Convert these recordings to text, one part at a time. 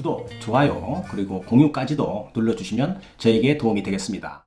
구독, 좋아요, 그리고 공유까지도 눌러주시면 저에게 도움이 되겠습니다.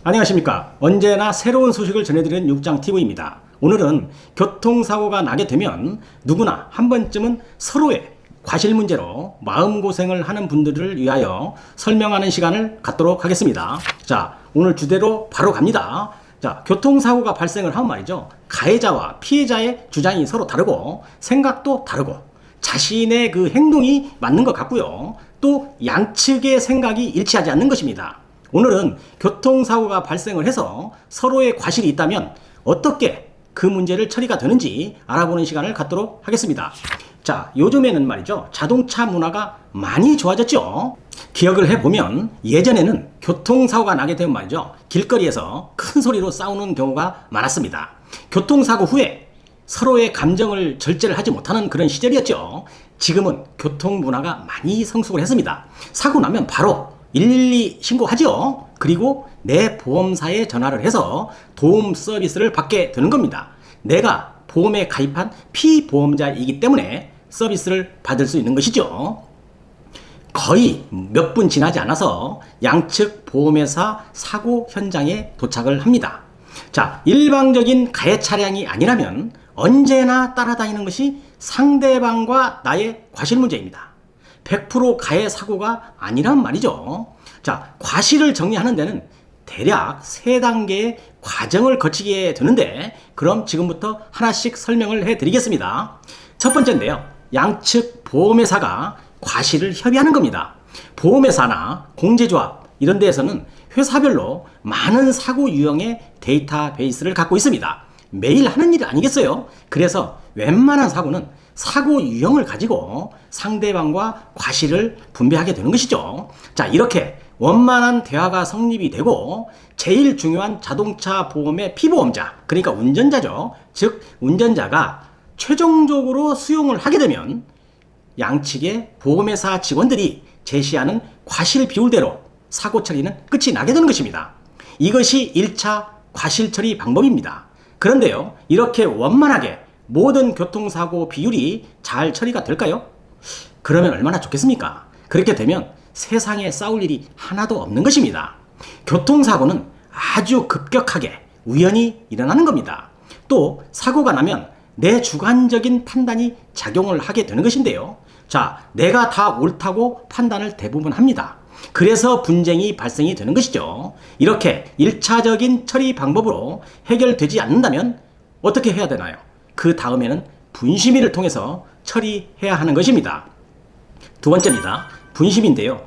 안녕하십니까. 언제나 새로운 소식을 전해드리는 육장TV입니다. 오늘은 교통사고가 나게 되면 누구나 한 번쯤은 서로의 과실 문제로 마음고생을 하는 분들을 위하여 설명하는 시간을 갖도록 하겠습니다. 자, 오늘 주제로 바로 갑니다. 자, 교통사고가 발생을 하면 말이죠. 가해자와 피해자의 주장이 서로 다르고 생각도 다르고 자신의 그 행동이 맞는 것 같고요. 또 양측의 생각이 일치하지 않는 것입니다. 오늘은 교통사고가 발생을 해서 서로의 과실이 있다면 어떻게 그 문제를 처리가 되는지 알아보는 시간을 갖도록 하겠습니다. 자, 요즘에는 말이죠. 자동차 문화가 많이 좋아졌죠. 기억을 해보면 예전에는 교통사고가 나게 되면 말이죠. 길거리에서 큰 소리로 싸우는 경우가 많았습니다. 교통사고 후에 서로의 감정을 절제를 하지 못하는 그런 시절이었죠. 지금은 교통문화가 많이 성숙을 했습니다. 사고 나면 바로 112 신고하죠. 그리고 내 보험사에 전화를 해서 도움 서비스를 받게 되는 겁니다. 내가 보험에 가입한 피보험자이기 때문에 서비스를 받을 수 있는 것이죠. 거의 몇 분 지나지 않아서 양측 보험회사 사고 현장에 도착을 합니다. 자, 일방적인 가해 차량이 아니라면 언제나 따라다니는 것이 상대방과 나의 과실 문제입니다. 100% 가해 사고가 아니란 말이죠. 자, 과실을 정리하는 데는 대략 3단계의 과정을 거치게 되는데, 그럼 지금부터 하나씩 설명을 해드리겠습니다. 첫 번째인데요. 양측 보험회사가 과실을 협의하는 겁니다. 보험회사나 공제조합 이런 데에서는 회사별로 많은 사고 유형의 데이터베이스를 갖고 있습니다. 매일 하는 일 아니겠어요? 그래서 웬만한 사고는 사고 유형을 가지고 상대방과 과실을 분배하게 되는 것이죠. 자, 이렇게 원만한 대화가 성립이 되고 제일 중요한 자동차 보험의 피보험자, 그러니까 운전자죠. 즉 운전자가 최종적으로 수용을 하게 되면 양측의 보험회사 직원들이 제시하는 과실 비율대로 사고 처리는 끝이 나게 되는 것입니다. 이것이 1차 과실 처리 방법입니다. 그런데요, 이렇게 원만하게 모든 교통사고 비율이 잘 처리가 될까요? 그러면 얼마나 좋겠습니까? 그렇게 되면 세상에 싸울 일이 하나도 없는 것입니다. 교통사고는 아주 급격하게 우연히 일어나는 겁니다. 또 사고가 나면 내 주관적인 판단이 작용을 하게 되는 것인데요. 자, 내가 다 옳다고 판단을 대부분 합니다. 그래서 분쟁이 발생이 되는 것이죠. 이렇게 1차적인 처리 방법으로 해결되지 않는다면 어떻게 해야 되나요? 그 다음에는 분심위를 통해서 처리해야 하는 것입니다. 두 번째입니다. 분심인데요.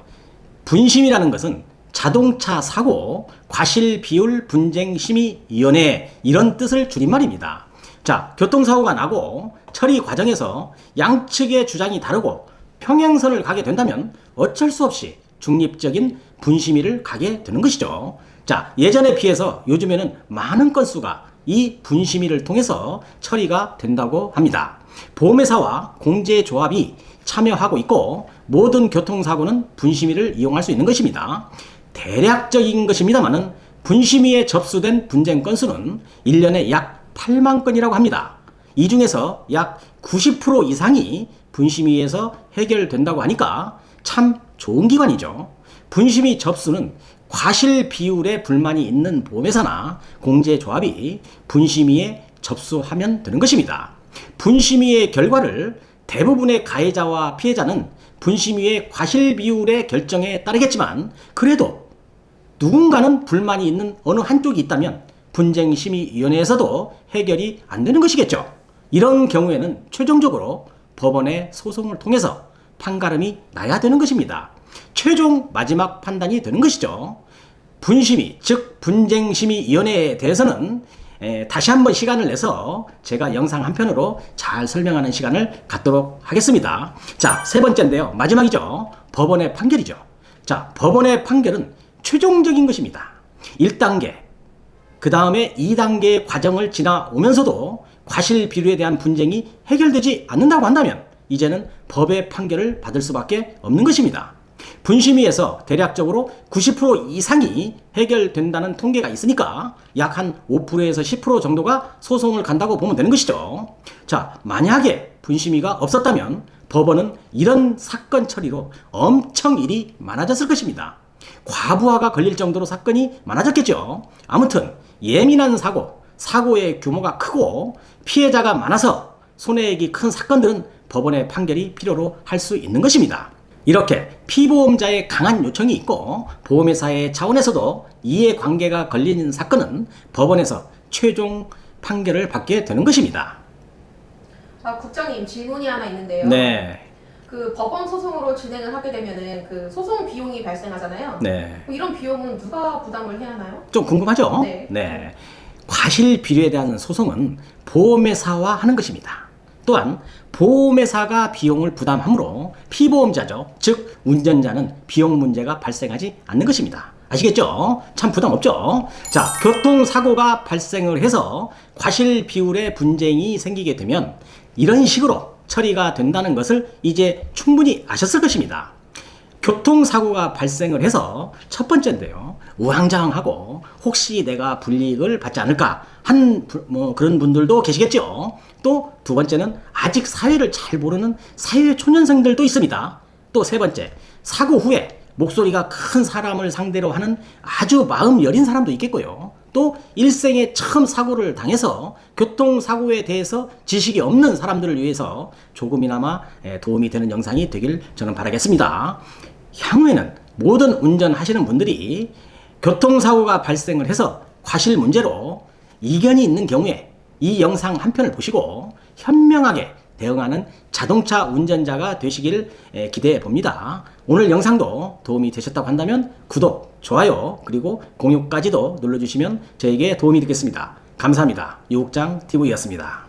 분심이라는 것은 자동차 사고 과실 비율 분쟁 심의위원회 이런 뜻을 줄임말입니다. 자, 교통사고가 나고 처리 과정에서 양측의 주장이 다르고 평행선을 가게 된다면 어쩔 수 없이 중립적인 분심위를 가게 되는 것이죠. 자, 예전에 비해서 요즘에는 많은 건수가 이 분심위를 통해서 처리가 된다고 합니다. 보험회사와 공제조합이 참여하고 있고 모든 교통사고는 분심위를 이용할 수 있는 것입니다. 대략적인 것입니다만은 분심위에 접수된 분쟁 건수는 1년에 약 8만 건이라고 합니다. 이 중에서 약 90% 이상이 분심위에서 해결된다고 하니까 참 좋은 기관이죠. 분심위 접수는 과실 비율에 불만이 있는 보험회사나 공제조합이 분심위에 접수하면 되는 것입니다. 분심위의 결과를 대부분의 가해자와 피해자는 분심위의 과실 비율의 결정에 따르겠지만 그래도 누군가는 불만이 있는 어느 한쪽이 있다면 분쟁심의위원회에서도 해결이 안 되는 것이겠죠. 이런 경우에는 최종적으로 법원의 소송을 통해서 판가름이 나야 되는 것입니다. 최종 마지막 판단이 되는 것이죠. 분심위, 즉 분쟁심의위원회에 대해서는 다시 한번 시간을 내서 제가 영상 한 편으로 잘 설명하는 시간을 갖도록 하겠습니다. 자, 세 번째인데요. 마지막이죠. 법원의 판결이죠. 자, 법원의 판결은 최종적인 것입니다. 1단계, 그 다음에 2단계의 과정을 지나오면서도 과실 비율에 대한 분쟁이 해결되지 않는다고 한다면 이제는 법의 판결을 받을 수밖에 없는 것입니다. 분심위에서 대략적으로 90% 이상이 해결된다는 통계가 있으니까 약 한 5%에서 10% 정도가 소송을 간다고 보면 되는 것이죠. 자, 만약에 분심위가 없었다면 법원은 이런 사건 처리로 엄청 일이 많아졌을 것입니다. 과부하가 걸릴 정도로 사건이 많아졌겠죠. 아무튼 예민한 사고의 규모가 크고 피해자가 많아서 손해액이 큰 사건들은 법원의 판결이 필요로 할 수 있는 것입니다. 이렇게 피보험자의 강한 요청이 있고 보험회사의 차원에서도 이해관계가 걸리는 사건은 법원에서 최종 판결을 받게 되는 것입니다. 자, 국장님 질문이 하나 있는데요. 네. 그 법원 소송으로 진행을 하게 되면은 그 소송 비용이 발생하잖아요. 네. 이런 비용은 누가 부담을 해야 하나요? 좀 궁금하죠? 네. 과실 비료에 대한 소송은 보험회사와 하는 것입니다. 또한 보험회사가 비용을 부담하므로 피보험자죠. 즉 운전자는 비용 문제가 발생하지 않는 것입니다. 아시겠죠? 참 부담 없죠? 자, 교통사고가 발생을 해서 과실 비율에 분쟁이 생기게 되면 이런 식으로 처리가 된다는 것을 이제 충분히 아셨을 것입니다. 교통사고가 발생을 해서 첫 번째인데요. 우왕좌왕하고 혹시 내가 불이익을 받지 않을까 한 그런 분들도 계시겠죠. 또 두 번째는 아직 사회를 잘 모르는 사회 초년생들도 있습니다. 또 세 번째, 사고 후에 목소리가 큰 사람을 상대로 하는 아주 마음 여린 사람도 있겠고요. 또 일생에 처음 사고를 당해서 교통사고에 대해서 지식이 없는 사람들을 위해서 조금이나마 도움이 되는 영상이 되길 저는 바라겠습니다. 향후에는 모든 운전하시는 분들이 교통사고가 발생을 해서 과실 문제로 이견이 있는 경우에 이 영상 한 편을 보시고 현명하게 대응하는 자동차 운전자가 되시길 기대해 봅니다. 오늘 영상도 도움이 되셨다고 한다면 구독, 좋아요, 그리고 공유까지도 눌러주시면 저에게 도움이 되겠습니다. 감사합니다. 유국장TV였습니다.